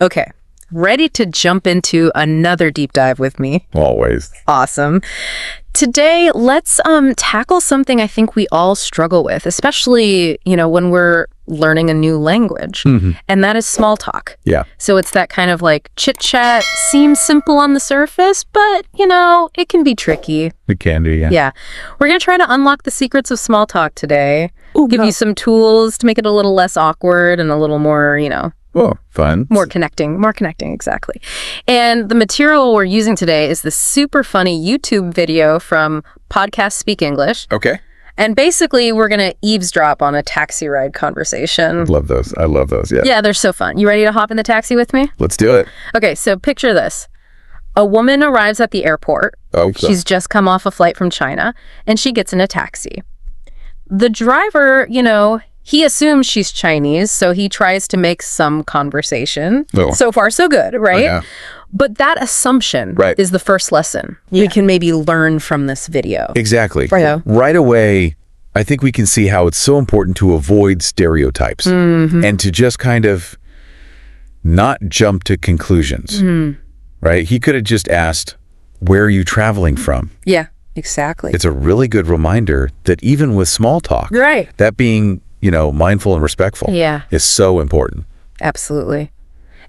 Okay. Ready to jump into another deep dive with me? Always. Awesome. Today, let's tackle something I think we all struggle with, especially, when we're learning a new language, and that is small talk. Yeah. So it's that kind of like chit-chat, seems simple on the surface, but, it can be tricky. It can do, yeah. Yeah. We're going to try to unlock the secrets of small talk today, give you some tools to make it a little less awkward and a little more, Oh, fun. More connecting, exactly. And the material we're using today is the super funny YouTube video from Podcast Speak English. Okay. And basically, we're going to eavesdrop on a taxi ride conversation. Love those. I love those, yeah. Yeah, they're so fun. You ready to hop in the taxi with me? Let's do it. Okay, so picture this. A woman arrives at the airport. Okay. She's just come off a flight from China, and she gets in a taxi. The driver, he assumes she's Chinese, so he tries to make some conversation. Oh. So far, so good, right? Yeah. But that assumption is the first lesson we can maybe learn from this video. Exactly. Right. Right away, I think we can see how it's so important to avoid stereotypes and to just kind of not jump to conclusions, right? He could have just asked, where are you traveling from? Yeah, exactly. It's a really good reminder that even with small talk, Right. that being mindful and respectful is so important. Absolutely.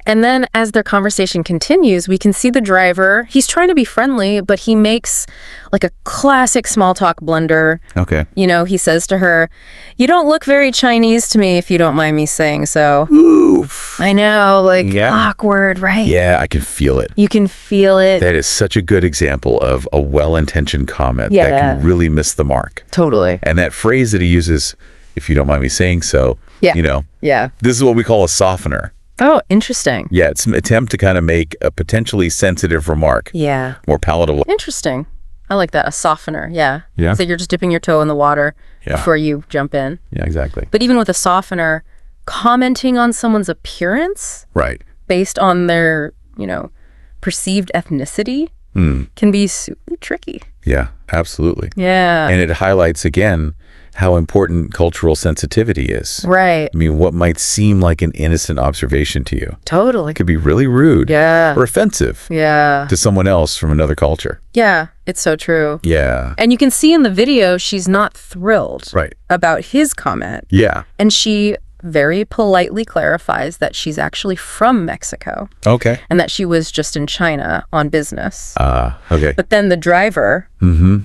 And then as their conversation continues, we can see the driver, he's trying to be friendly, but he makes like a classic small talk blunder. Okay. He says to her, "You don't look very Chinese to me, if you don't mind me saying so." Oof. I know, awkward, right? Yeah, I can feel it. You can feel it. That is such a good example of a well-intentioned comment that can really miss the mark. Totally. And that phrase that he uses, if you don't mind me saying so, Yeah. this is what we call a softener. Oh, interesting. Yeah, it's an attempt to kind of make a potentially sensitive remark more palatable. Interesting. I like that. A softener. Yeah. Yeah. So you're just dipping your toe in the water before you jump in. Yeah, exactly. But even with a softener, commenting on someone's appearance based on their, perceived ethnicity can be super tricky. Yeah, absolutely. Yeah. And it highlights, again, how important cultural sensitivity is. Right. I mean, what might seem like an innocent observation to you Totally. could be really rude or offensive Yeah. to someone else from another culture. Yeah. It's so true. Yeah. And you can see in the video, she's not thrilled Right. about his comment. Yeah. And she very politely clarifies that she's actually from Mexico Okay. and that she was just in China on business. Okay. But then the driver,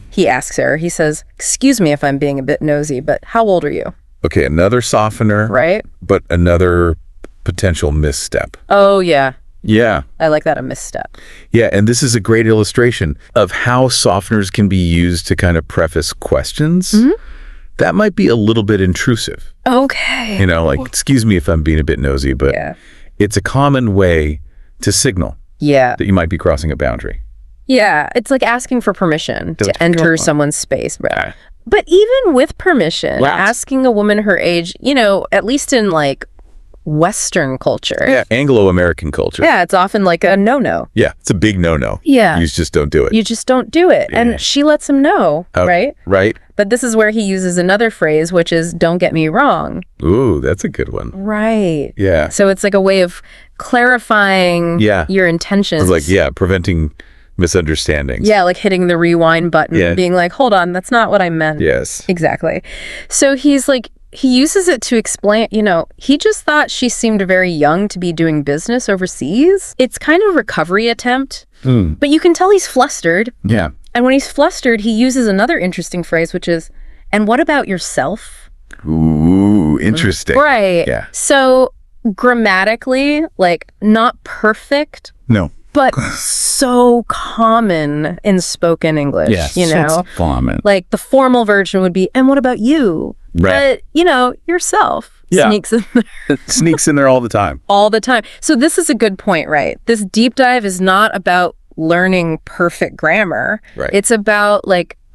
he asks her, he says, "Excuse me if I'm being a bit nosy, but how old are you?" Okay, another softener, Right? but another potential misstep. Oh, yeah. Yeah. I like that, a misstep. Yeah, and this is a great illustration of how softeners can be used to kind of preface questions. That might be a little bit intrusive. Okay. Excuse me if I'm being a bit nosy, but it's a common way to signal Yeah. that you might be crossing a boundary. Yeah. It's like asking for permission to enter someone's space. Yeah. But even with permission, Wow. asking a woman her age, at least in Western culture. Yeah, Anglo-American culture. Yeah, it's often like a no-no. Yeah, it's a big no-no. Yeah. You just don't do it. You just don't do it. Yeah. And she lets him know, right? Right. But this is where he uses another phrase, which is, "Don't get me wrong." Ooh, that's a good one. Right. Yeah. So it's like a way of clarifying your intentions. It's preventing misunderstandings. Yeah, like hitting the rewind button, being like, "Hold on, that's not what I meant." Yes. Exactly. So he's like, he uses it to explain, he just thought she seemed very young to be doing business overseas. It's kind of a recovery attempt, but you can tell he's flustered. Yeah. And when he's flustered, he uses another interesting phrase, which is, "And what about yourself?" Ooh, interesting. Right. Yeah. So grammatically, not perfect. No. But so common in spoken English, Yes, it's common. Like the formal version would be, "And what about you?" Right. But, yourself sneaks in there. Sneaks in there all the time. All the time. So this is a good point, right? This deep dive is not about learning perfect grammar. Right. It's about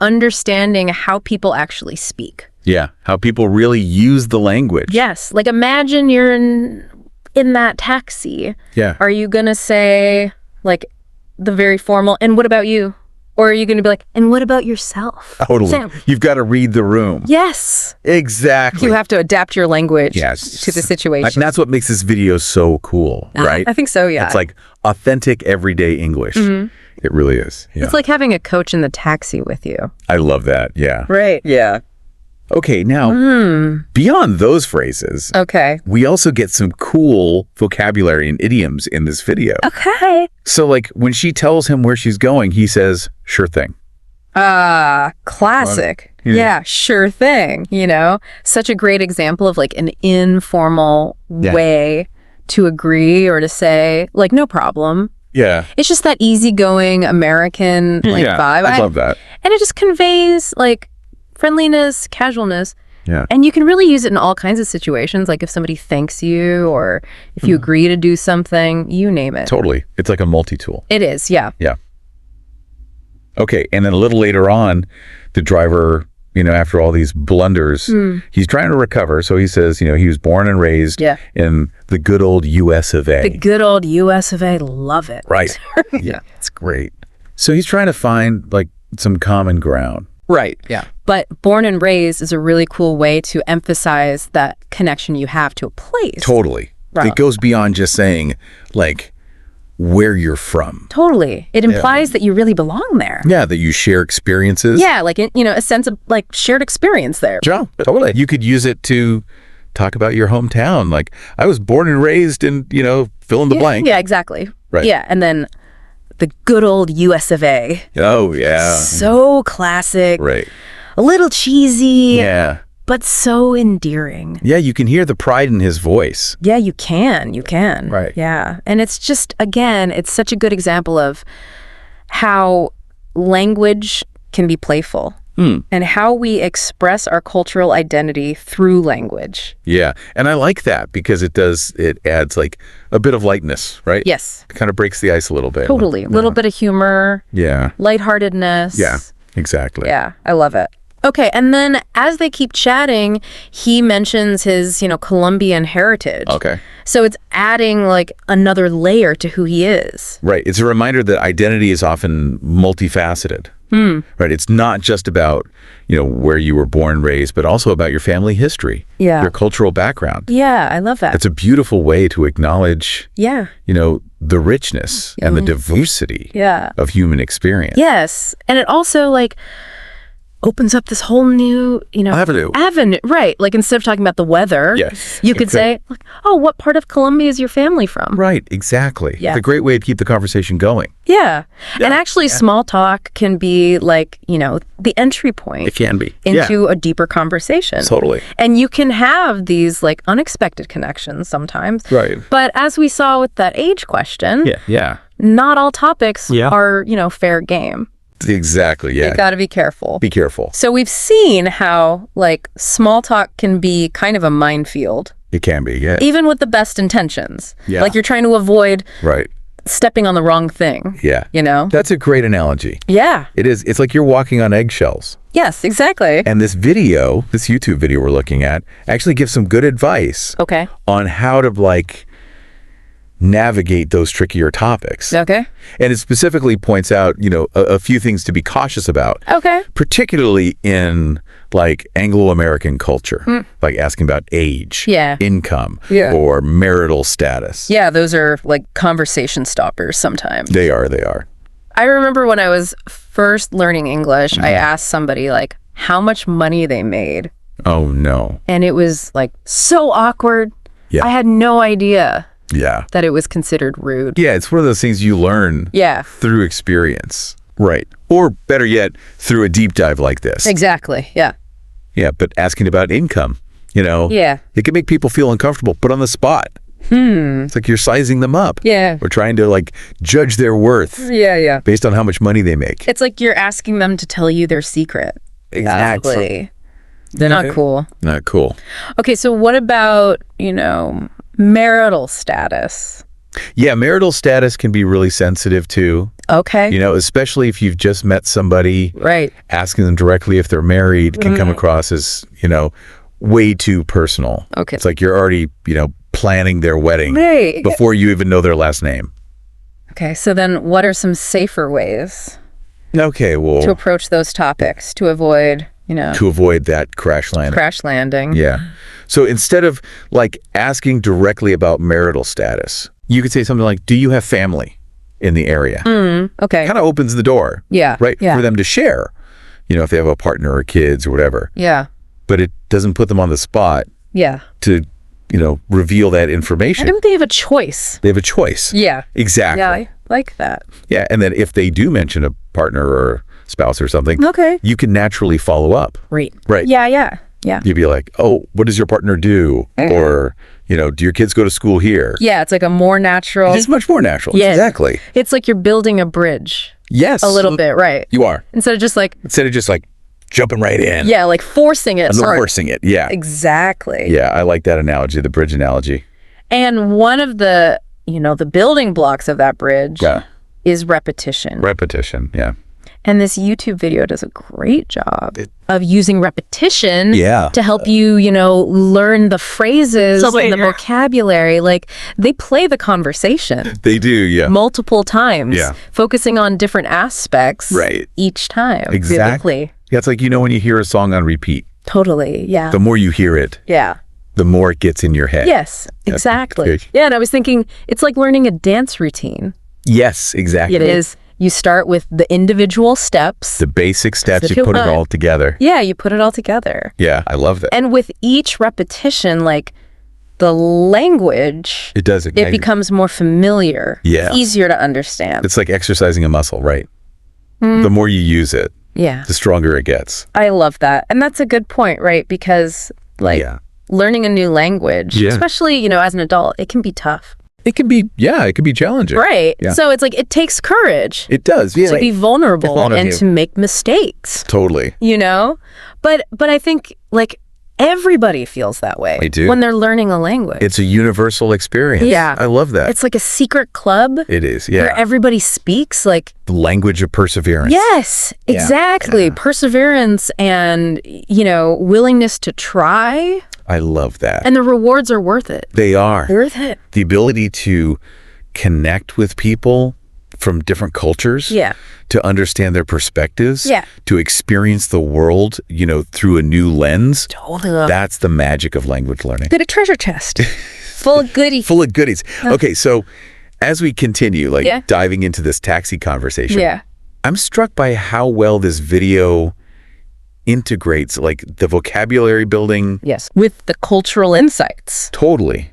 understanding how people actually speak. Yeah. How people really use the language. Yes. Imagine you're in that taxi. Yeah. Are you going to say the very formal, "And what about you?" Or are you going to be like, and what about yourself? Totally. Sam. You've got to read the room. Yes. Exactly. You have to adapt your language Yes. to the situation. And that's what makes this video so cool, right? I think so, yeah. It's like authentic everyday English. It really is. Yeah. It's like having a coach in the taxi with you. I love that. Yeah. Right. Yeah. Okay, now, beyond those phrases, Okay. we also get some cool vocabulary and idioms in this video. Okay. So, like, when she tells him where she's going, he says, sure thing. Classic. Yeah. Yeah, sure thing. You know, such a great example of like an informal way to agree or to say, like, no problem. Yeah. It's just that easygoing American like vibe. I love that. And it just conveys like friendliness, casualness. Yeah. And you can really use it in all kinds of situations, like if somebody thanks you or if you agree to do something, you name it. Totally. It's like a multi-tool. It is, yeah. Yeah. Okay, and then a little later on, the driver, you know, after all these blunders, he's trying to recover. So he says, you know, he was born and raised in the good old US of A. The good old US of A, love it. Right. Yeah, it's great. So he's trying to find like some common ground. Right, yeah. But born and raised is a really cool way to emphasize that connection you have to a place. Totally. Right. It goes beyond just saying like where you're from. Totally. It implies that you really belong there. Yeah, that you share experiences. Yeah, like, you know, a sense of like shared experience there. Yeah, totally. You could use it to talk about your hometown. Like, I was born and raised in, you know, fill in the blank. Yeah, exactly. Right. Yeah, and then the good old US of A. Oh, yeah. So classic. Right. A little cheesy. Yeah. But so endearing. Yeah, you can hear the pride in his voice. Yeah, you can. You can. Right. Yeah. And it's just, again, it's such a good example of how language can be playful and how we express our cultural identity through language. Yeah. And I like that because it adds like a bit of lightness, right? Yes. It kind of breaks the ice a little bit. Totally. A little bit of humor. Yeah. Lightheartedness. Yeah, exactly. Yeah, I love it. Okay, and then as they keep chatting, he mentions his, you know, Colombian heritage. Okay. So it's adding like another layer to who he is. Right. It's a reminder that identity is often multifaceted. Right. It's not just about, you know, where you were born and raised, but also about your family history. Yeah. Your cultural background. Yeah, I love that. It's a beautiful way to acknowledge, you know, the richness and the diversity of human experience. Yes. And it also like opens up this whole new, you know, Avenue. Right. Like instead of talking about the weather, you could say, like, oh, what part of Colombia is your family from? Right, exactly. Yeah. It's a great way to keep the conversation going. Yeah. And actually small talk can be like, you know, the entry point. It can be. Into a deeper conversation. Totally. And you can have these like unexpected connections sometimes. Right. But as we saw with that age question, Yeah. not all topics are, you know, fair game. Exactly, yeah. You got to be careful. Be careful. So we've seen how like small talk can be kind of a minefield. It can be, yeah. Even with the best intentions. Yeah. Like you're trying to avoid Right. stepping on the wrong thing. Yeah. You know? That's a great analogy. Yeah. It is. It's like you're walking on eggshells. Yes, exactly. And this video, this YouTube video we're looking at, actually gives some good advice Okay. on how to like navigate those trickier topics. Okay. And it specifically points out, you know, a few things to be cautious about. Okay. Particularly in like Anglo-American culture, like asking about age, income, or marital status. Yeah, those are like conversation stoppers sometimes. They are. I remember when I was first learning English, I asked somebody like how much money they made. Oh, no. And it was like so awkward. Yeah. I had no idea Yeah. that it was considered rude. Yeah, it's one of those things you learn through experience. Right. Or better yet, through a deep dive like this. Exactly. Yeah. Yeah, but asking about income, you know, it can make people feel uncomfortable, put on the spot. It's like you're sizing them up. Yeah. Or trying to like judge their worth. Yeah. Based on how much money they make. It's like you're asking them to tell you their secret. Exactly. They're not cool. Not cool. Okay, so what about, you know, marital status? Yeah, marital status can be really sensitive too. Okay. You know, especially if you've just met somebody. Right. Asking them directly if they're married can come across as, you know, way too personal. Okay. It's like you're already, you know, planning their wedding Right. before you even know their last name. Okay, so then what are some safer ways? Okay, well, to approach those topics, to avoid, to avoid that crash landing. crash landing. Yeah. So instead of like asking directly about marital status, you could say something like, do you have family in the area? Okay. Kind of opens the door. Yeah. Right. Yeah. For them to share, if they have a partner or kids or whatever. Yeah. But it doesn't put them on the spot Yeah. to, reveal that information. I think they have a choice. They have a choice. Yeah. Exactly. Yeah, I like that. Yeah. And then if they do mention a partner or spouse or something, Okay. you can naturally follow up. Right. Right. Yeah. You'd be like, oh, what does your partner do? Or, do your kids go to school here? Yeah, it's like a more natural. It's much more natural. Yeah. Exactly. It's like you're building a bridge. Yes. A little bit, right. You are. Instead of just like jumping right in. yeah, like forcing it. Forcing it. Yeah. Exactly. Yeah. I like that analogy, the bridge analogy. And one of the, the building blocks of that bridge is repetition. Repetition. Yeah. And this YouTube video does a great job of using repetition to help you, learn the phrases and the vocabulary. Like, they play the conversation. They do, yeah. Multiple times. Yeah. Focusing on different aspects each time. Exactly. Vividly. Yeah, it's like, when you hear a song on repeat. Totally, yeah. The more you hear it, the more it gets in your head. Yes, exactly. Okay. Yeah, and I was thinking, it's like learning a dance routine. Yes, exactly. It is. You start with the individual steps. The basic steps, you put it all together. Yeah, you put it all together. Yeah, I love that. And with each repetition, like, the language, it becomes more familiar. Yeah. It's easier to understand. It's like exercising a muscle, right? The more you use it, the stronger it gets. I love that. And that's a good point, right? Because, learning a new language, especially, as an adult, it can be tough. It can be challenging. Right. Yeah. So it's like, it takes courage. It does, yeah. To be vulnerable and to make mistakes. Totally. But I think, like, everybody feels that way. They do. When they're learning a language. It's a universal experience. Yeah. I love that. It's like a secret club. It is, yeah. Where everybody speaks, like... The language of perseverance. Yes, exactly. Yeah. Perseverance and, willingness to try. I love that. And the rewards are worth it. They are. They're worth it. The ability to connect with people from different cultures. Yeah. To understand their perspectives. Yeah. To experience the world, through a new lens. Totally. That's the magic of language learning. Get a treasure chest. Full of goodies. Full of goodies. Okay, so as we continue, diving into this taxi conversation, I'm struck by how well this video integrates the vocabulary building. Yes, with the cultural insights. Totally.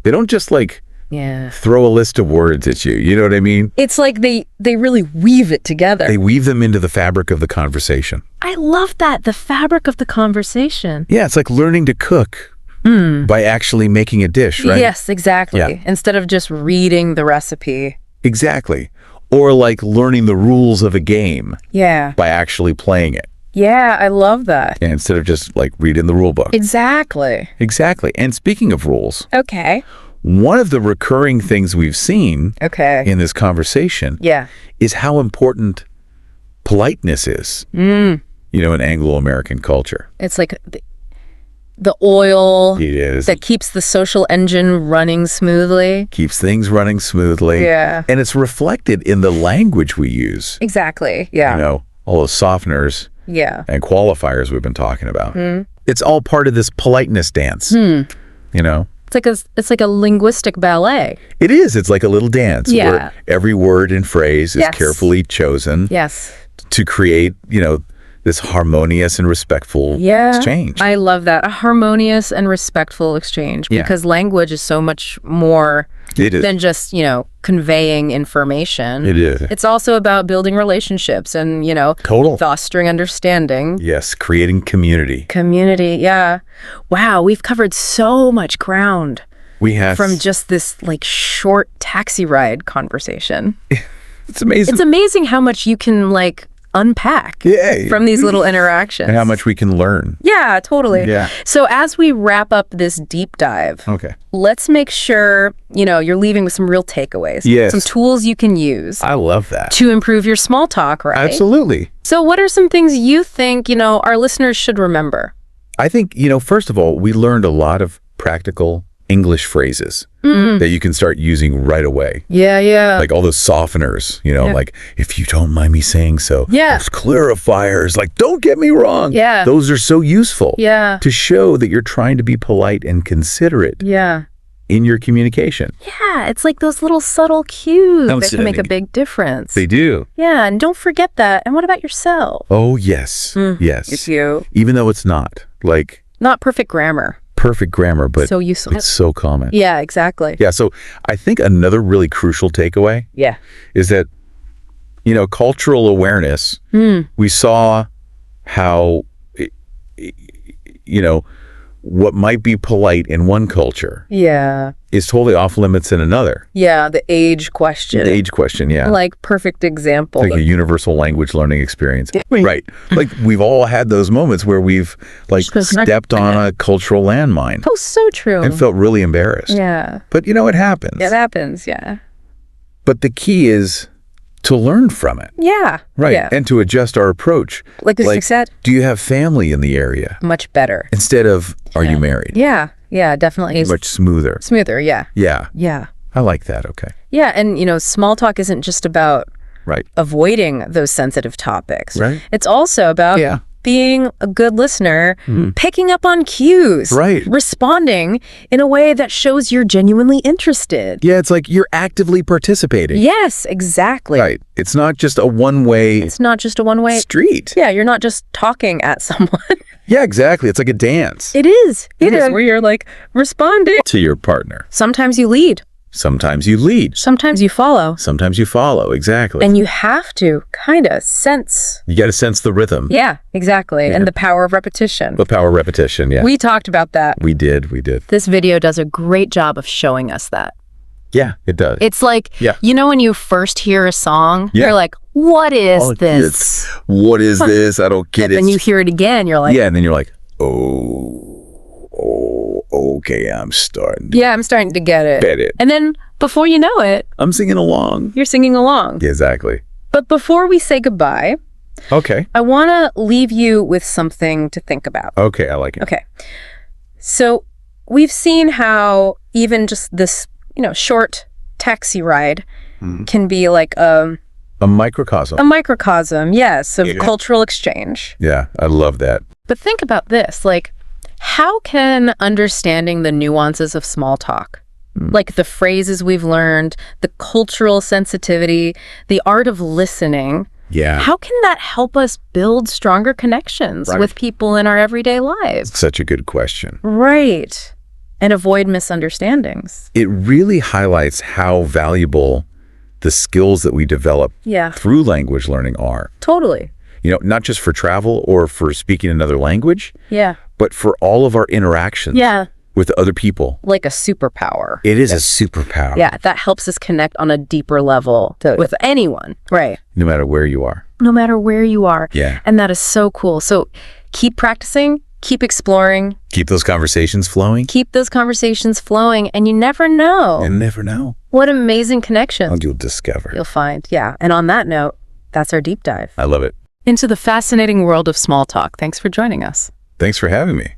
They don't just throw a list of words at you. You know what I mean? It's like they really weave it together. They weave them into the fabric of the conversation. I love that. The fabric of the conversation. Yeah, it's like learning to cook by actually making a dish, right? Yes, exactly. Yeah. Instead of just reading the recipe. Exactly. Or learning the rules of a game. Yeah. By actually playing it. Yeah, I love that. Yeah, instead of just reading the rule book. Exactly. Exactly. And speaking of rules. Okay. One of the recurring things we've seen in this conversation is how important politeness is, in Anglo-American culture. It's like the oil it is. that keeps the social engine running smoothly. Keeps things running smoothly. Yeah. And it's reflected in the language we use. Exactly, yeah. All those softeners and qualifiers we've been talking about. It's all part of this politeness dance, It's like a linguistic ballet. It is. It's like a little dance where every word and phrase is carefully chosen to create, this harmonious and respectful exchange. I love that. A harmonious and respectful exchange because language is so much more than just, conveying information. It is. It's also about building relationships and, fostering understanding. Yes, creating community. Community, yeah. Wow, we've covered so much ground. We have. From just this, short taxi ride conversation. It's amazing. It's amazing how much you can, unpack from these little interactions. And how much we can learn. Yeah, totally. Yeah. So as we wrap up this deep dive, let's make sure, you're leaving with some real takeaways. Yes. Some tools you can use. I love that. To improve your small talk, right? Absolutely. So what are some things you think, our listeners should remember? I think, first of all, we learned a lot of practical English phrases that you can start using right away. Yeah, yeah. Like all those softeners, like, if you don't mind me saying so. Yeah. Those clarifiers, like, don't get me wrong. Yeah. Those are so useful. Yeah. To show that you're trying to be polite and considerate. Yeah. In your communication. Yeah, it's like those little subtle cues that can make a big difference. They do. Yeah, and don't forget that. And what about yourself? Oh, yes. Yes. It's you. Even though it's not, like... Not perfect grammar. Perfect grammar, but so useful. It's so common. Yeah, exactly. Yeah, so I think another really crucial takeaway is that, cultural awareness, we saw how, what might be polite in one culture is totally off limits in another. Yeah, the age question. The age question, yeah. Like, perfect example. Like a universal language learning experience. Right. Like, we've all had those moments where we've, like, stepped on a cultural landmine. Oh, so true. And felt really embarrassed. Yeah. But, it happens. It happens, yeah. But the key is to learn from it. Yeah. Right. Yeah. And to adjust our approach. Like you said. Do you have family in the area? Much better. Instead of, are you married? Yeah. Yeah, definitely. Much smoother. Smoother, yeah. Yeah. Yeah. I like that. Okay. Yeah. And, small talk isn't just about avoiding those sensitive topics. Right. It's also about being a good listener, picking up on cues, responding in a way that shows you're genuinely interested. Yeah, it's like you're actively participating. Yes, exactly. Right. It's not just a one-way. It's not just a one-way street. Yeah, you're not just talking at someone. Yeah, exactly. It's like a dance. It is. It is where you're like responding to your partner. Sometimes you lead. Sometimes you lead. Sometimes you follow. Sometimes you follow, exactly. And you have to kind of sense. You got to sense the rhythm. Yeah, exactly. Yeah. And the power of repetition. The power of repetition, yeah. We talked about that. We did. This video does a great job of showing us that. Yeah, it does. It's like, when you first hear a song, you're like, what is this? What is this? I don't get it. And then you hear it again, you're like... Yeah, and then you're like, okay, I'm starting to get it. Get it. And then before you know it... I'm singing along. You're singing along. Yeah, exactly. But before we say goodbye... Okay. I want to leave you with something to think about. Okay, I like it. Okay. So we've seen how even just this, short taxi ride can be like a microcosm. A microcosm, yes, of cultural exchange. Yeah, I love that. But think about this, like, how can understanding the nuances of small talk, like the phrases we've learned, the cultural sensitivity, the art of listening, how can that help us build stronger connections with people in our everyday lives? Such a good question. Right. And avoid misunderstandings. It really highlights how valuable the skills that we develop through language learning are. Totally. Not just for travel or for speaking another language, but for all of our interactions with other people. Like a superpower. It is a superpower. Yeah, that helps us connect on a deeper level with anyone. Right. No matter where you are. No matter where you are. Yeah. And that is so cool. So keep practicing. Keep exploring. Keep those conversations flowing. Keep those conversations flowing. And you never know. You never know. What amazing connections. You'll discover. You'll find. Yeah. And on that note, that's our deep dive. I love it. Into the fascinating world of small talk. Thanks for joining us. Thanks for having me.